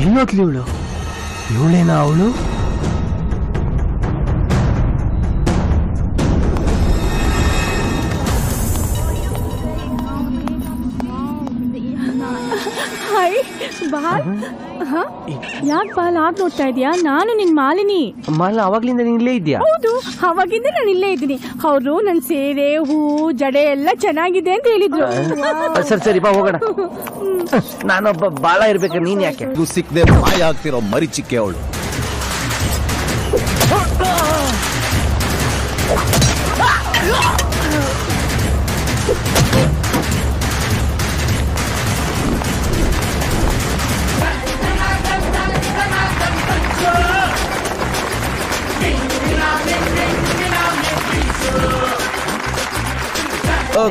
ಇನ್ನೊತ್ಲಿ ಇವಳೇನಾ ಅವಳು? ಯಾಕೆ ಬಾಲ್ ಆಗ್ ನೋಡ್ತಾ ಇದೀಯಾ? ನಾನು ನಿನ್ ಮಾಲಿನಿ. ಮಾಲಿನಿ ಅವಾಗ್ಲಿಂದ ನೀನ್ ಇಲ್ಲೇ ಇದ್ಯಾ? ಹೌದು, ಅವಾಗಿಂದ ನಾನು ಇಲ್ಲೇ ಇದ್ದೀನಿ. ಅವರು ನನ್ ಸೀರೆ ಹೂ ಜಡೆ ಎಲ್ಲ ಚೆನ್ನಾಗಿದೆ ಅಂತ ಹೇಳಿದ್ರು. ಸರಿ ಬಾ ಹೋಗೋಣ. ನಾನೊಬ್ಬ ಬಾಳ ಇರ್ಬೇಕು, ನೀನ್ ಯಾಕೆ ಸಿಕ್ಕದೆ ಮಾಯ ಆಗ್ತಿರೋ ಮರಿ ಚಿಕ್ಕೆ ಅವಳು.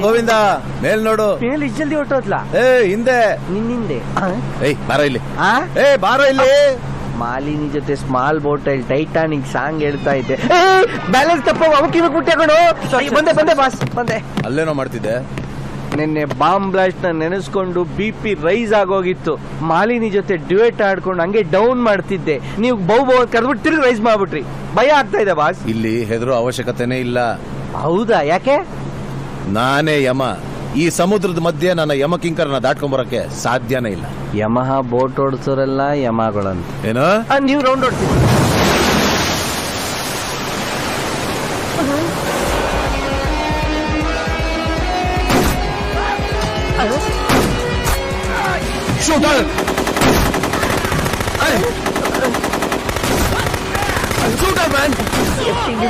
ಗೋವಿಂದ ಮೇಲ್ ನೋಡು. ಇಷ್ಟು ಜಲ್ದಿ ಹೊರಟೋದ್ಲಾ? ಹಿಂದೆ ನಿನ್ನಿಂದೆ. ಬಾರೋ ಇಲ್ಲಿ. ಬಾರೋ ಇಲ್ಲಿ. ಮಾಲಿನಿ ಜೊತೆ ಸ್ಮಾಲ್ ಬೋಟಲ್ ಟೈಟಾನಿಕ್ ಸಾಂಗ್ ಹೇಳ್ತಾ ಇದ್ದೆ. ಬ್ಯಾಲೆನ್ಸ್ ತಪ್ಪ ಅವಕ್ಕಿವ ಕುಟ್ಟಾಕೊಂಡು ಬಂದೆ ಬಾಸ್ ಬಂದೆ. ಅಲ್ಲೇನೋ ಮಾಡ್ತಿದ್ದೆ. ನಿನ್ನೆ ಬಾಂಬ್ ಬ್ಲಾಸ್ಟ್ ನ ನೆನೆಸ್ಕೊಂಡು BP ರೈಸ್ ಆಗೋಗಿತ್ತು. ಮಾಲಿನಿ ಜೊತೆ ಡ್ಯೂಯೇಟ್ ಆಡ್ಕೊಂಡು ಹಂಗೆ ಡೌನ್ ಮಾಡ್ತಿದ್ದೆ. ನೀವು ಬೌ ಕರೆದ್ಬಿಟ್ಟು ತಿರುಗಿ ರೈಸ್ ಮಾಡ್ಬಿಟ್ರಿ. ಭಯ ಆಗ್ತಾ ಇದೆ ಬಾಸ್. ಇಲ್ಲಿ ಹೆದರೋ ಅವಶ್ಯಕತೆನೇ ಇಲ್ಲ. ಹೌದಾ? ಯಾಕೆ? ನಾನೇ ಯಮ. ಈ ಸಮುದ್ರದ ಮಧ್ಯೆ ನನ್ನ ಯಮ ಕಿಂಕರನ ದಾಟ್ಕೊಂಬರಕ್ಕೆ ಸಾಧ್ಯನೇ ಇಲ್ಲ. ಯಮಹ ಬೋಟ್ ಓಡಿಸೋರೆಲ್ಲ ಯಮಗಳಂತ. ಏನೋ ನೀವು ರೌಂಡ್ ಓಡ್ತೀವಿ.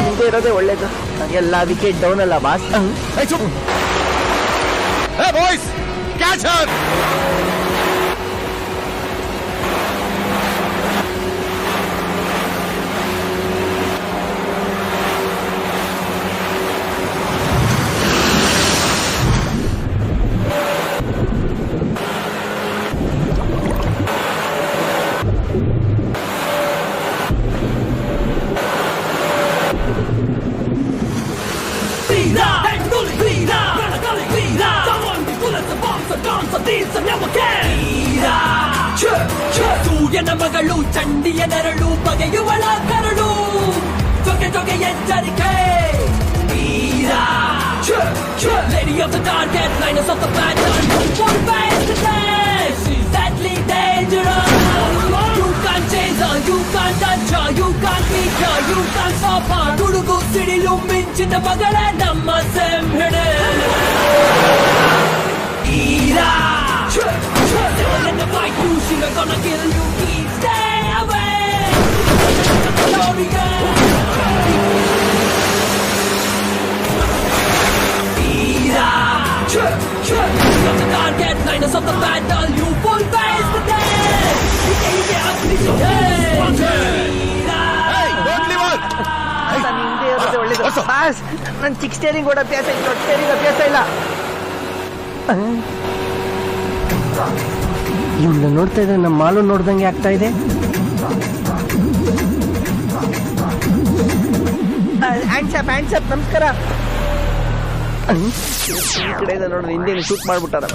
ಮುಂದೆ ಇರೋದೇ ಒಳ್ಳೇದು. ಎಲ್ಲ ವಿಕೆಟ್ ಡೌನ್ ಅಲ್ಲ ಬಾಸ್. Boys catch her. ಸೂರ್ಯನ ಮಗಳು ಚಂಡಿಯ ನೆರಳು ಬಗೆಯುವಳ ಕರಳು ಜೊಗೆ ಜೊಗೆ ಎಚ್ಚರಿಕೆ Lady of the dark headliners of the pattern won't face the test. She's deadly dangerous. You can't chase her, you can't touch her, you can't beat her, you can't stop her. Tudugu sidilu minchina magale namma semhede Ira in the fight you she gonna kill you. Please stay away. Gloria of the dark headliners of the battle, you will face the death. ಒಳ್ಳೇದು boss. ನನ್ ಚಿಕ್ steering ಕೂಡ ಅಭ್ಯಾಸ ಇಲ್ಲ, ದೊಡ್ಡ steering ಅಭ್ಯಾಸ ಇಲ್ಲ. ಇವ್ನ ನೋಡ್ತಾ ಇದ್ರೆ ನಮ್ಮ ಮಾಲು ನೋಡ್ದಂಗೆ ಆಗ್ತಾ ಇದೆ. ಹ್ಯಾಂಡ್ಸಪ್ ನಮಸ್ಕಾರ. ಈ ಕಡೆಯಿಂದ ನೋಡಿದ್ರೆ ಹಿಂದೆ shoot ಮಾಡ್ಬಿಟ್ಟಾರ.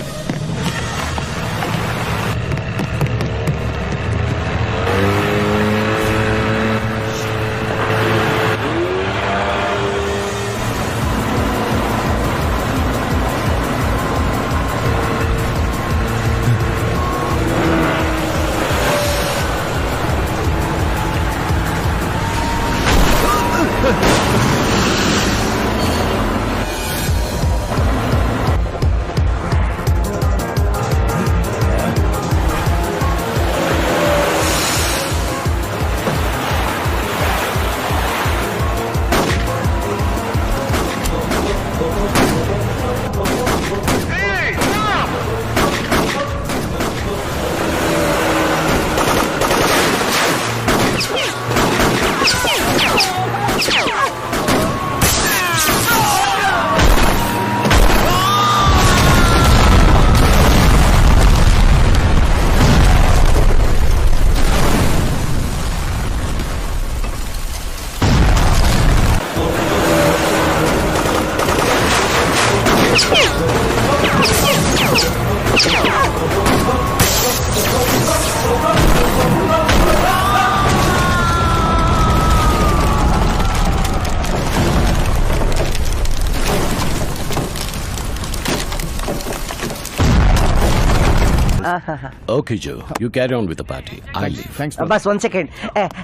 Okay, Joe. You carry on with the party. I'll leave. Thanks. Boss 1 second.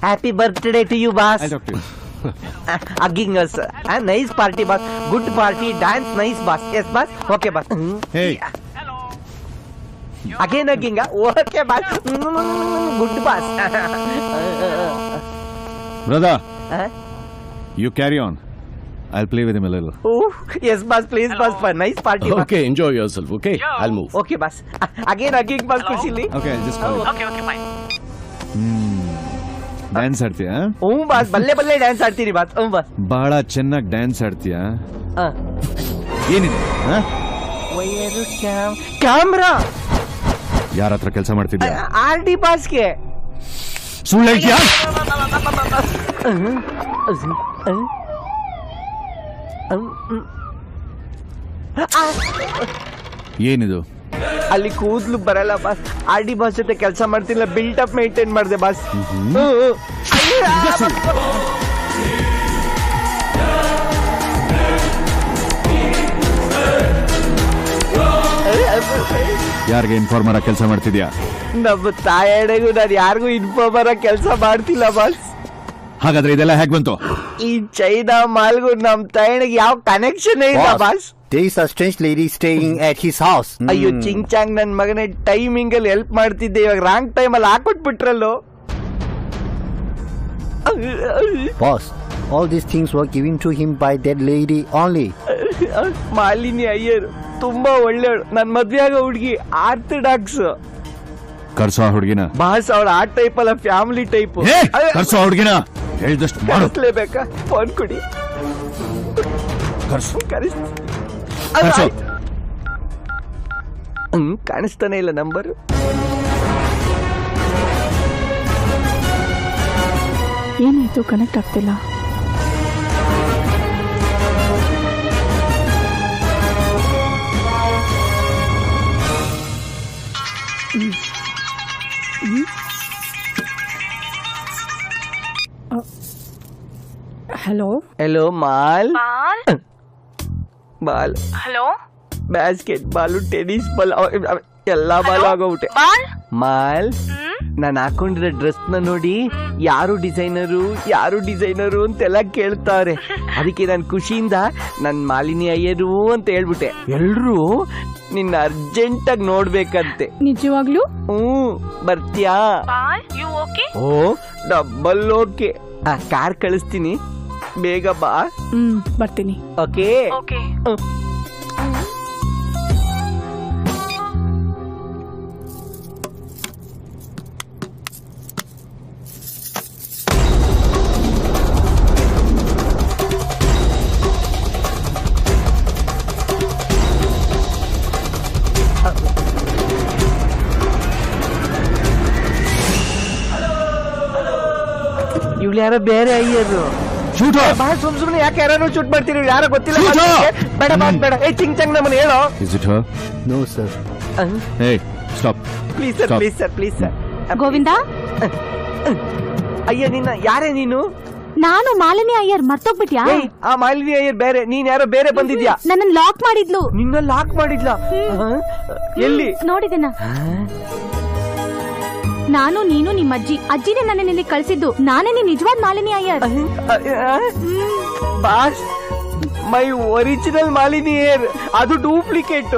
Happy birthday to you boss. I'll talk to you. Hugging us. Nice party boss. Good party. Dance nice boss. Yes boss. Okay boss. Hey. Again hugging. Okay boss. Good boss. Brother, Huh? you carry on. I'll play with him a little. Oh, yes boss. Please boss. Nice party boss. Okay, enjoy yourself, okay? I'll move. Okay boss. Again hugging boss. ಖುಷಿಲಿ. Okay, I'll just call you. Dance ಆಡ್ತೀಯಾ? Boss ಬಲ್ಲೆ dance ಆಡ್ತೀನಿ boss. Boss ಬಹಳ ಚೆನ್ನಾಗಿ dance ಆಡ್ತೀಯಾ? ಏನಿದೆ? Camera ಯಾರ ಹತ್ರ ಕೆಲಸ ಮಾಡ್ತಿದ್ಯಾ? RD ಬಾಸ್ಗೆ. ಸುಳ್ಳು ಹೇಳ್ತೀಯಾ? ಏನಿದು? ಅಲ್ಲಿ ಕೂದ್ಲು ಬರಲ್ಲ ಬಾಸ್. RD ಬಾಸ್ ಜೊತೆ ಕೆಲಸ ಮಾಡ್ತಿಲ್ಲ, ಬಿಲ್ಟ್ ಅಪ್ ಮೇಂಟೈನ್ ಮಾಡಿದೆ ಬಾಸ್. ಯಾರಿಗೆ ಇನ್ಫಾರ್ಮರ್ ಕೆಲಸ ಮಾಡ್ತಿದ್ಯಾ? ನಮ್ಮ ತಾಯಡೆಗೂ ನಾನು ಯಾರಿಗೂ ಇನ್ಫಾರ್ಮರ್ ಕೆಲಸ ಮಾಡ್ತಿಲ್ಲ ಬಾಸ್. ಹಾಗಾದ್ರೆ ಇದೆಲ್ಲ ಹೇಗ್ ಬಂತು? ಈ ಚೈನಾ ಮಾಲ್ಗೂ ನಮ್ ತಾಯಣಿಗೆ ಯಾವ ಕನೆಕ್ಷನ್ ಇಲ್ಲ boss. There is a strange lady staying at his house. ಅಯ್ಯೋ ಚಿಂಗ್ ಚಾಂಗ್ ನನ್ ಮಗನೇ, ಟೈಮಿಂಗ್ ಅಲ್ಲಿ ಹೆಲ್ಪ್ ಮಾಡ್ತಿದ್ದೆ, ಇವಾಗ ರಾಂಗ್ ಟೈಮ್ ಅಲ್ಲಿ ಹಾಕೊಟ್ಬಿಟ್ರಲ್ಲೋ. Boss, all these things were given to him by that lady only. Malini Iyer ತುಂಬಾ ಒಳ್ಳೆಯವಳು. ನನ್ ಮದ್ವೆ ಆಗೋ ಹುಡುಗಿ ಆರ್ಥೋಡಾಕ್ಸ್ ಕರ್ಸೋ ಹುಡುಗಿನ. ಬಾಸ್ ಅವಳ ಆ ಟೈಪ್ ಅಲ್ಲ, ಫ್ಯಾಮಿಲಿ ಟೈಪ್. ಕರ್ಸೋ ಹುಡುಗಿನ. ಹೇಳಿದಷ್ಟು ಮಾಡು. ಕಳಿಸ್ಲೇಬೇಕಾ? ಫೋನ್ ಕೊಡಿ. ಕರ್ಸು. ಕಾಣಿಸ್ತಾನೆ ಇಲ್ಲ ನಂಬರ್. ಏನಾಯ್ತು, ಕನೆಕ್ಟ್ ಆಗ್ತಿಲ್ಲ. Hello hello mall. Ball. Hello basketball, tennis ball, ಎಲ್ಲಾ ಬಾಲ್ ಆಗೋಗ್ಬಿಟ್ಟೆ. ಮಾಲ್, ನಾನು ಹಾಕೊಂಡಿರೋ ಡ್ರೆಸ್ ನ ನೋಡಿ ಯಾರು ಡಿಸೈನರು ಅಂತೆಲ್ಲ ಕೇಳ್ತಾರೆ. ಅದಕ್ಕೆ ನಾನು ಖುಷಿಯಿಂದ ನನ್ ಮಾಲಿನಿ ಅಯ್ಯರು ಅಂತ ಹೇಳ್ಬಿಟ್ಟೆ. ಎಲ್ರು ನಿನ್ನ ಅರ್ಜೆಂಟ್ ಆಗಿ ನೋಡ್ಬೇಕಂತೆ. ನಿಜವಾಗ್ಲೂ? ಬರ್ತೀಯಾ? ಓ ಡಬ್ಬಲ್ ಓಕೆ. ಕಾರ್ ಕಳಿಸ್ತೀನಿ, ಬೇಗ ಬಾ. ಬರ್ತೀನಿ. ಓಕೆ. ಇವ್ಳು ಯಾರೋ ಬೇರೆ ಅಯ್ಯರು. ಸುಮ್ನೆ ಯಾಕೆ ಯಾರು ಶೂಟ್ ಮಾಡ್ತೀರಿ? ಯಾರೋ ಗೊತ್ತಿಲ್ಲ. ಬೇಡ ಬಾಸ್ ಬೇಡ. ಚಿಂಗ್ ಚಂಗ್ ನಮ್ಮನ್ನ ಹೇಳೋ. Is it her? No, sir. Hey, stop. Please sir, please sir, please sir. Govinda, ಅಯ್ಯ ನಿನ್ನ ಯಾರೇ ನೀನು? ನಾನು ಮಾಲಿನಿ ಅಯ್ಯರ್. ಮರ್ತೋಗ್ಬಿಟ್ಯಾ? ಆ ಮಾಲಿನಿ ಅಯ್ಯರ್ ಬೇರೆ, ನೀನ್ ಯಾರೋ ಬೇರೆ ಬಂದಿದ್ಯಾ? ನನ್ನ ಲಾಕ್ ಮಾಡಿದ್ಲು. ನಿನ್ನ ಲಾಕ್ ಮಾಡಿದ್ಲ? ಎಲ್ಲಿ ನೋಡಿದೆನ? ನಾನು, ನೀನು, ನಿಮ್ಮ ಅಜ್ಜಿನೇ ನನ್ನ ಇಲ್ಲಿ ಕಳ್ಸಿದ್ದು. ನಾನೇ ನೀನ್ ನಿಜವಾದ ಮಾಲಿನಿ ಅಯ್ಯರ್. ಬಾಸ್, ಮೈ ಒರಿಜಿನಲ್ ಮಾಲಿನಿ ಅಯ್ಯರ್, ಅದು duplicate.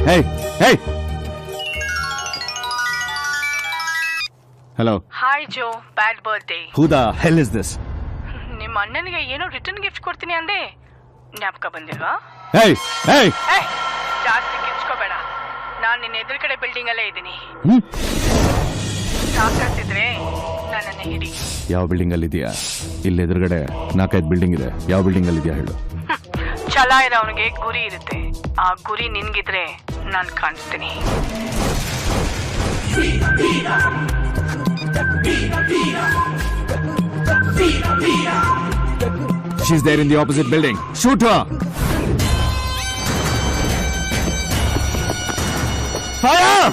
Hey, hey. Hello. Hi Joe, bad birthday. Who the hell is this? ನಿಮ್ಮ ಅಣ್ಣನಿಗೆ ಏನೋ ರಿಟರ್ನ್ ಗಿಫ್ಟ್ ಕೊಡ್ತೀನಿ ಅಂದೆ, ಜ್ಞಾಪಕ ಬಂದಿಲ್ವಾ? Hey, hey. ಜಾಸ್ತಿ ಕಿಚ್ಕೋಬೇಡ. ನಾನು ನಿನ್ನ ಎದುರುಗಡೆ ಬಿಲ್ಡಿಂಗ್ ಅಲ್ಲೇ ಇದ್ದೀನಿ. ಸಾಕಾಗ್ತಿದ್ರೆ ನನ್ನನ್ನು ಹಿಡಿ. ಯಾವ ಬಿಲ್ಡಿಂಗ್ ಅಲ್ಲಿ ಇದೆಯಾ? ಇಲ್ಲಿ ಎದುರುಗಡೆ 4-5 ಬಿಲ್ಡಿಂಗ್ ಇದೆ. ಯಾವ ಬಿಲ್ಡಿಂಗ್ ಅಲ್ಲಿ ಇದೆಯಾ ಹೇಳು. ಛಲ ಇರೋವನಿಗೆ ಗುರಿ ಇರುತ್ತೆ. ಆ ಗುರಿ ನಿನ್ಗಿದ್ರೆ ನಾನು ಕಾಣಿಸ್ತೀನಿ. She's there in the opposite building. Shoot her. Fire!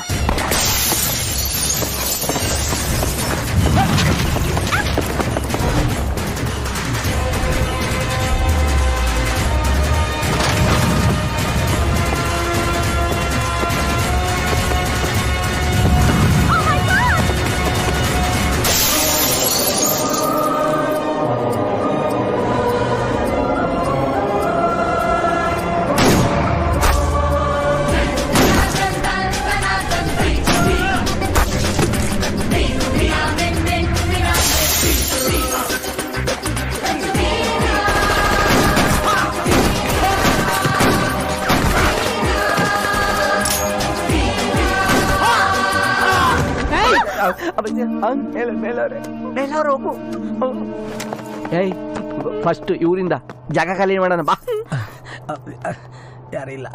ಮೇಲವ್ರೆ ಹೋಗು. ಏಯ್ ಫಸ್ಟ್ ಇವರಿಂದ ಜಾಗ ಖಾಲಿ ಮಾಡೋಣ ಬಾ. ಯಾರಿಲ್ಲ.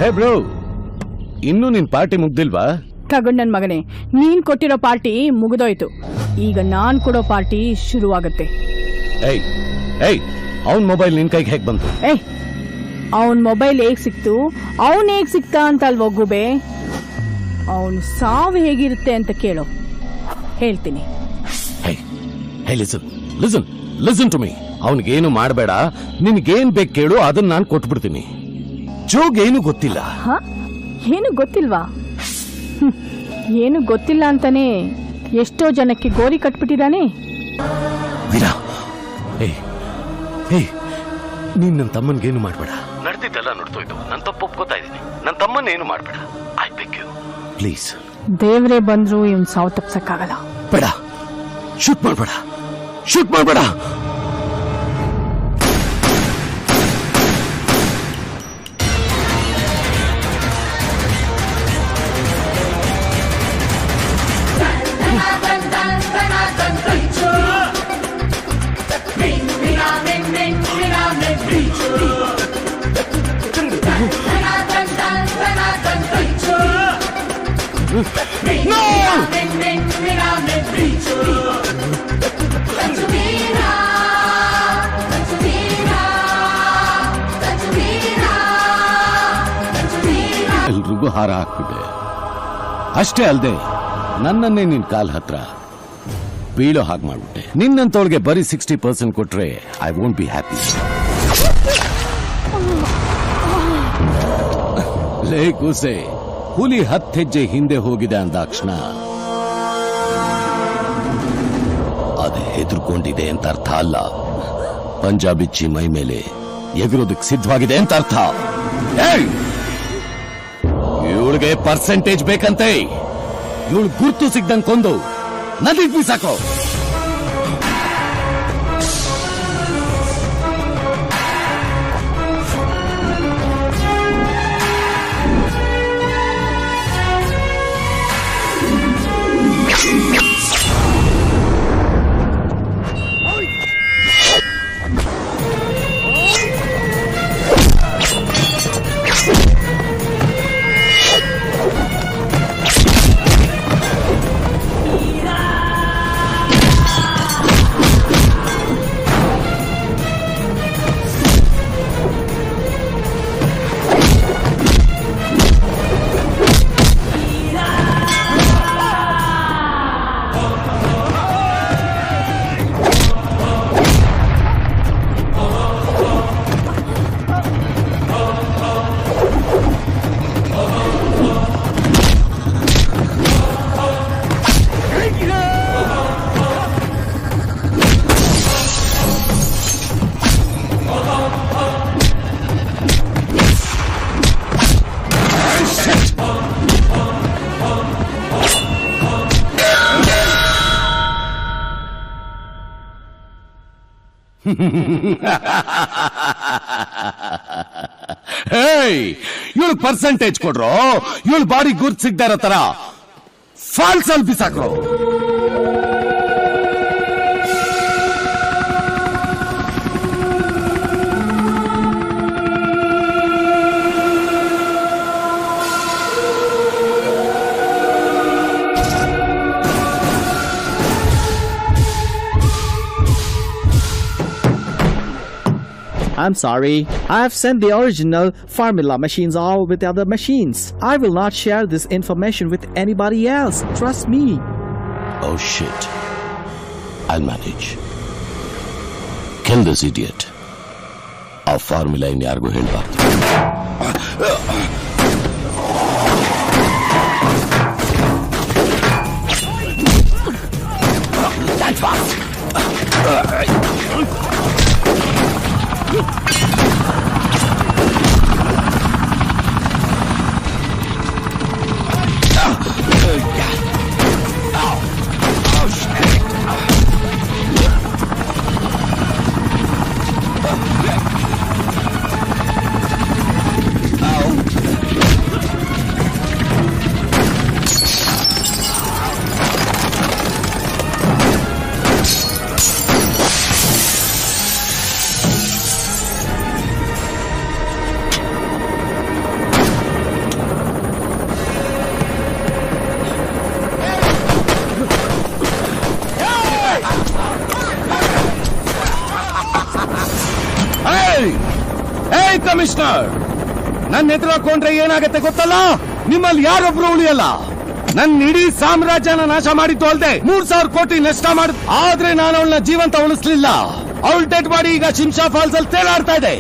ಹೇ ಬ್ರೋ, ಇನ್ನೂ ನಿನ್ ಪಾರ್ಟಿ ಮುಗ್ದಿಲ್ವಾ? ತಗೊಂಡ್ ನನ್ ಮಗನೇ, ನೀನ್ ಕೊಟ್ಟಿರೋ ಪಾರ್ಟಿ ಮುಗಿದೋಯ್ತು. ಈಗ ನಾನ್ ಕೊಡೋ ಪಾರ್ಟಿ ಶುರುವಾಗತ್ತೆ. ಏಯ್ ಏಯ್, ಅವನ್ ಮೊಬೈಲ್ ನಿನ್ ಕೈಗೆ ಹೇಗ್ ಬಂತು? ಏಯ್, ಅವನ್ ಮೊಬೈಲ್ ಹೇಗ್ ಸಿಕ್ತು, ಅವನ್ ಹೇಗ್ ಸಿಕ್ತಾ ಅಂತ ಅಲ್ವ ಗುಬೆ. ಅವನ್ ಸಾವು ಹೇಗಿರುತ್ತೆ ಅಂತ ಕೇಳು, ಹೇಳ್ತೀನಿ. Listen to me. ಅವನಿಗೇನು ಮಾಡಬೇಡ, ನಿನ್ಗೇನ್ ಬೇಕು ಕೇಳು, ಅದನ್ನ ನಾನು ಕೊಟ್ಬಿಡ್ತೀನಿ. ಜೋಗ್ ಏನು ಗೊತ್ತಿಲ್ಲ. ಏನು ಗೊತ್ತಿಲ್ವಾ? ಏನು ಗೊತ್ತಿಲ್ಲ ಅಂತಾನೆ ಎಷ್ಟೋ ಜನಕ್ಕೆ ಗೋರಿ ಕಟ್ಬಿಟ್ಟಿದ್ದಾನೆ. ವೀರಾ, ನೀನ್ ನನ್ನ ತಮ್ಮನ್ಗೇನು ಮಾಡ್ಬೇಡ. ನಡೆದಿದ್ದೆಲ್ಲ ನೋಡ್ತೋಯ್ತು, ನನ್ನ ತಪ್ಪು ಒಪ್ಕೋತಾ ಇದ್ದೀನಿ. ನನ್ನ ತಮ್ಮನ್ ಏನು ಮಾಡ್ಬೇಡ, ಐ ಬೆಗ್ ಯು ಪ್ಲೀಸ್. ದೇವ್ರೇ ಬಂದ್ರು ಇವನ್ ಸಾವು ತಪ್ಸಕ್ಕಾಗಲ್ಲ. ಬೇಡ, ಶೂಟ್ ಮಾಡ್ಬೇಡ, ಶೂಟ್ ಮಾಡ್ಬೇಡ. No! ಎಲ್ರಿಗೂ ಹಾರ ಹಾಕ್ಬಿಟ್ಟೆ. ಅಷ್ಟೇ ಅಲ್ಲದೆ ನನ್ನನ್ನೇ ನಿನ್ ಕಾಲ್ ಹತ್ರ ಬೀಳೋ ಹಾಗೆ ಮಾಡ್ಬಿಟ್ಟೆ. ನಿನ್ನಂತವಳಿಗೆ ಬರೀ 60% ಕೊಟ್ರೆ ಐ ವೋಂಟ್ ಬಿ ಹ್ಯಾಪಿ. ಲೇ ಕೂಸೆ, ಹುಲಿ 10 ಹೆಜ್ಜೆ ಹಿಂದೆ ಹೋಗಿದೆ ಅಂದಾಕ್ಷಣ ಅದು ಹೆದರ್ಕೊಂಡಿದೆ ಅಂತ ಅರ್ಥ ಅಲ್ಲ, ಪಂಜಾಬಿಚ್ಚಿ ಮೈ ಮೇಲೆ ಎಗರೋದಕ್ಕೆ ಸಿದ್ಧವಾಗಿದೆ ಅಂತ ಅರ್ಥ. ಇವಳಿಗೆ ಪರ್ಸೆಂಟೇಜ್ ಬೇಕಂತೆ. ಇವಳು ಗುರ್ತು ಸಿಗ್ದಂಗ್ ಕೊಂದು ನದಿಗೆ ಬೀಸಾಕೋ. ಇವಳು ಪರ್ಸೆಂಟೇಜ್ ಕೊಡ್ರೋ, ಇವಳು ಬಾಡಿ ಗುರ್ತು ಸಿಗ್ತಾ ಇರೋ ತರ ಫಾಲ್ಸ್ ಅಲ್ಲಿ ಬಿಸಾಕ್ರೋ. I'm sorry. I have sent the original formula machines all with the other machines. I will not share this information with anybody else. Trust me. Oh shit. I'll manage. Kill this idiot. ಆ formula ಇನ್ಯಾರಿಗೂ ಹೇಳ್ಬಾರ್ದು. Commissioner, ನನ್ನ ಎದುರು ಹಾಕೊಂಡ್ರೆ ಏನಾಗತ್ತೆ ಗೊತ್ತಲ್ಲ? ನಿಮ್ಮಲ್ಲಿ ಯಾರೊಬ್ರು ಉಳಿಯಲ್ಲ. ನನ್ನ ಇಡೀ ಸಾಮ್ರಾಜ್ಯನ ನಾಶ ಮಾಡಿದ್ದು ಅಲ್ದೆ 3000 ಕೋಟಿ ನಷ್ಟ ಮಾಡ, ಆದ್ರೆ ನಾನು ಅವಳನ್ನ ಜೀವಂತ ಉಳಿಸ್ಲಿಲ್ಲ. ಅವಳ ಡೆಡ್ ಬಾಡಿ ಈಗ ಶಿಂಷಾ ಫಾಲ್ಸ್ ಅಲ್ಲಿ ತೇಲಾಡ್ತಾ ಇದೆ.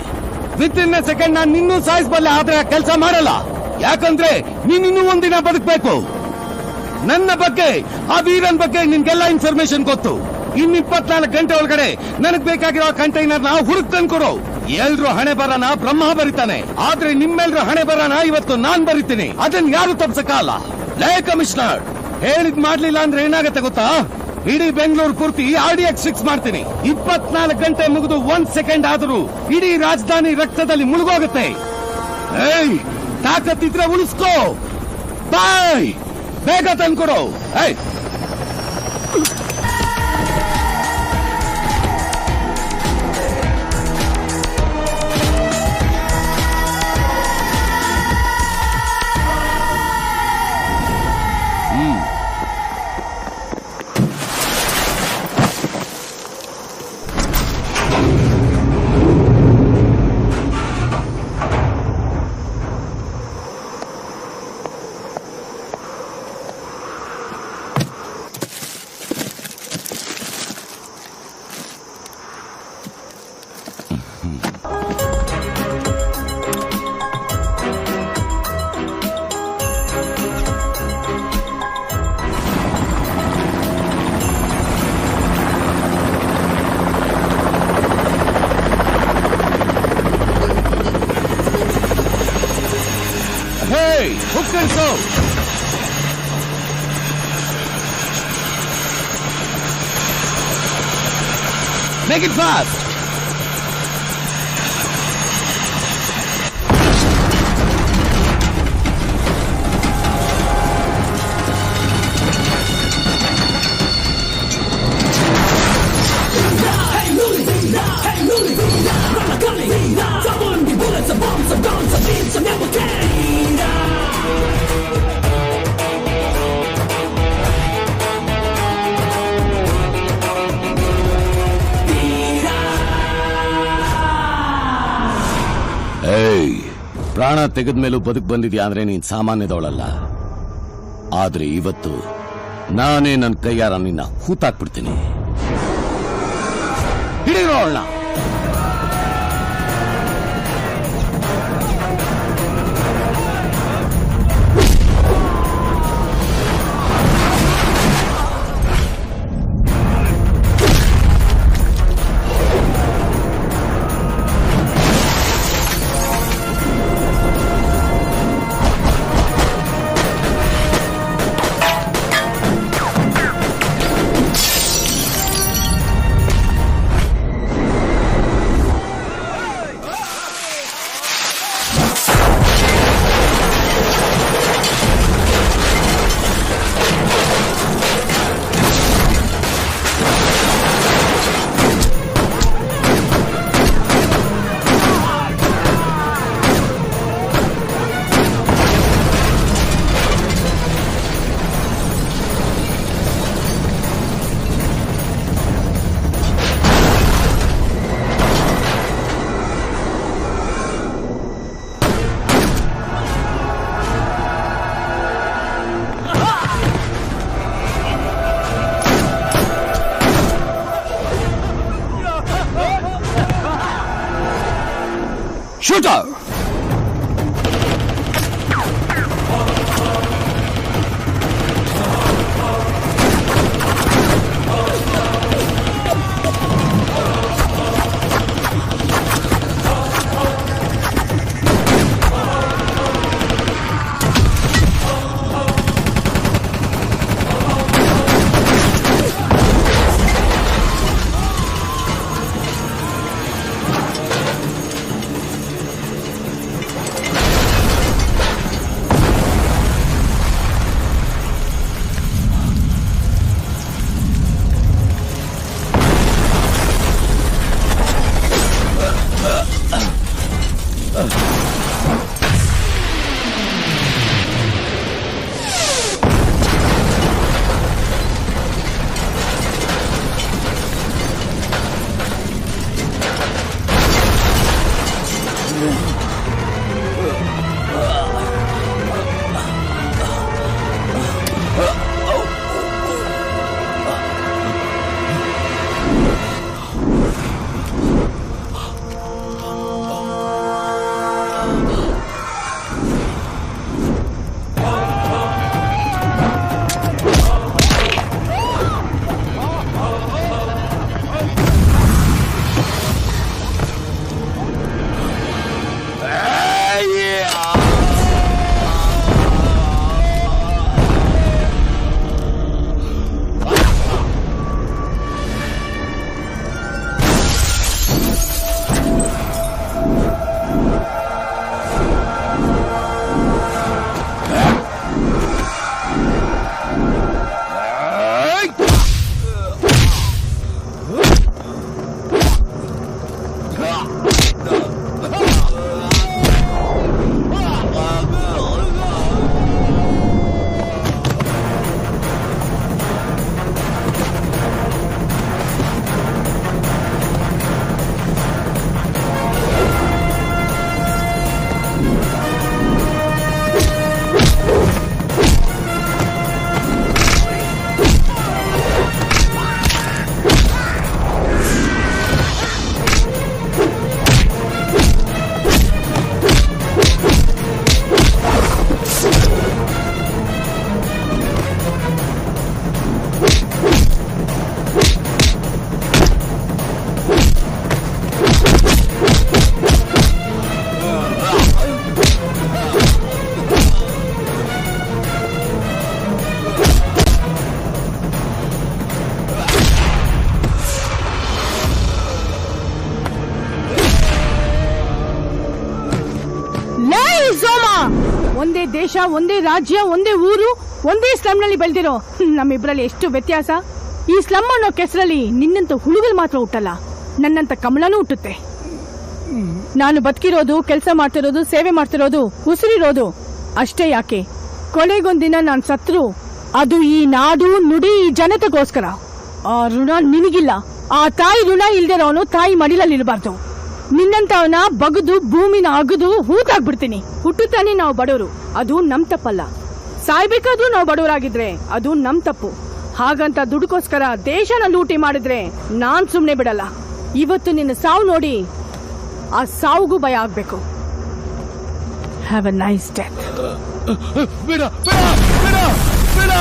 ವಿತ್ ಇನ್ ಎ ಸೆಕೆಂಡ್ ನಾನು ನಿನ್ನೂ ಸಾಯಿಸಬಲ್ಲೆ, ಆದ್ರೆ ಆ ಕೆಲಸ ಮಾಡಲ್ಲ. ಯಾಕಂದ್ರೆ ನೀನಿನ್ನೂ ಒಂದಿನ ಬದುಕಬೇಕು. ನನ್ನ ಬಗ್ಗೆ, ಆ ವೀರನ್ ಬಗ್ಗೆ ನಿನ್ಗೆಲ್ಲ ಇನ್ಫಾರ್ಮೇಶನ್ ಗೊತ್ತು. ಇನ್ 24 ಗಂಟೆ ಒಳಗಡೆ ನನಗ್ ಬೇಕಾಗಿರೋ ಕಂಟೈನರ್ ನ ಹುಡುಕ್ ತಂದ್ಕೊಡು. ಎಲ್ರು ಹಣೆ ಬರನ ಬ್ರಹ್ಮ ಬರಿತಾನೆ, ಆದ್ರೆ ನಿಮ್ಮೆಲ್ರು ಹಣೆ ಬರನ ಇವತ್ತು ನಾನ್ ಬರಿತೀನಿ. ಅದನ್ನ ಯಾರು ತಪ್ಸಕ್ಕಾಗಲ್ಲ. ಲೇ ಕಮಿಷನರ್, ಹೇಳಿದ್ ಮಾಡ್ಲಿಲ್ಲ ಅಂದ್ರೆ ಏನಾಗತ್ತೆ ಗೊತ್ತಾ? ಇಡೀ ಬೆಂಗಳೂರು ಪೂರ್ತಿ RDX ಫಿಕ್ಸ್ ಮಾಡ್ತೀನಿ. 24 ಗಂಟೆ ಮುಗಿದು 1 ಸೆಕೆಂಡ್ ಆದರೂ ಇಡೀ ರಾಜಧಾನಿ ರಕ್ತದಲ್ಲಿ ಮುಳುಗೋಗುತ್ತೆ. ಏಯ್, ತಾಕತ್ತಿದ್ರೆ ಉಳಿಸ್ಕೋ. ಬಾಯ್, ಬೇಗ ತಂದ್ಕೊಡು. ಏಯ್, Hey, hook and so. Make it fast. Hey Luli, hey Luli, Mama Gully, someone the bullets, some bombs, some guns, some beans, some never can. ಏಯ್, ಪ್ರಾಣ ತೆಗೆದ ಮೇಲೂ ಬದುಕು ಬಂದಿದ್ಯಾ ಅಂದ್ರೆ ನೀನ್ ಸಾಮಾನ್ಯದವಳಲ್ಲ. ಆದ್ರೆ ಇವತ್ತು ನಾನೇ ನನ್ನ ಕೈಯಾರ ನಿನ್ನ ಹೂತಾಕ್ಬಿಡ್ತೀನಿ. ಹಿಡಿಯೋಣ. Shooter! ದೇಶ, ಒಂದೇ ರಾಜ್ಯ, ಒಂದೇ ಊರು, ಒಂದೇ ಸ್ಲಮ್ ನಲ್ಲಿ ಬೆಳೆದಿರೋ ನಮ್ಮಿಬ್ರಲ್ಲಿ ಎಷ್ಟು ವ್ಯತ್ಯಾಸ. ಈ ಸ್ಲಮ್ ಅನ್ನೋ ಕೆಸರಲ್ಲಿ ನಿನ್ನಂತ ಹುಳುಗಳು ಮಾತ್ರ ಹುಟ್ಟಲ್ಲ, ನನ್ನಂತ ಕಮಲನೂ ಹುಟ್ಟುತ್ತೆ. ನಾನು ಬದುಕಿರೋದು, ಕೆಲಸ ಮಾಡ್ತಿರೋದು, ಸೇವೆ ಮಾಡ್ತಿರೋದು, ಉಸಿರಿರೋದು ಅಷ್ಟೇ ಯಾಕೆ, ಕೊನೆಗೊಂದಿನ ನಾನು ಸತ್ರು ಅದು ಈ ನಾಡು, ನುಡಿ, ಈ ಜನತೆಗೋಸ್ಕರ. ಆ ಋಣ ನಿನಗಿಲ್ಲ. ಆ ತಾಯಿ ಋಣ ಇಲ್ದಿರೋನು ತಾಯಿ ಮಡಿಲಲ್ಲಿ ಇರಬಾರ್ದು. ನಿನ್ನಂತವನ ಬಗದು ಭೂಮಿನ ಅಗದು ಹೂತಾಗ್ಬಿಡ್ತೀನಿ. ಹುಟ್ಟುತ್ತಾನೆ ನಾವು ಬಡವರು, ಅದು ನಮ್ ತಪ್ಪಲ್ಲ. ಸಾಯ್ಬೇಕಾದ್ರೂ ನಾವು ಬಡವರಾಗಿದ್ರೆ ಅದು ನಮ್ ತಪ್ಪು. ಹಾಗಂತ ದುಡ್ಕೋಸ್ಕರ ದೇಶನ ಲೂಟಿ ಮಾಡಿದ್ರೆ ನಾನ್ ಸುಮ್ನೆ ಬಿಡಲ್ಲ. ಇವತ್ತು ನಿನ್ನ ಸಾವು ನೋಡಿ ಆ ಸಾವುಗೂ ಭಯ ಆಗ್ಬೇಕು. Have a nice death. ಬಿಡ ಬಿಡ ಬಿಡ ಬಿಡ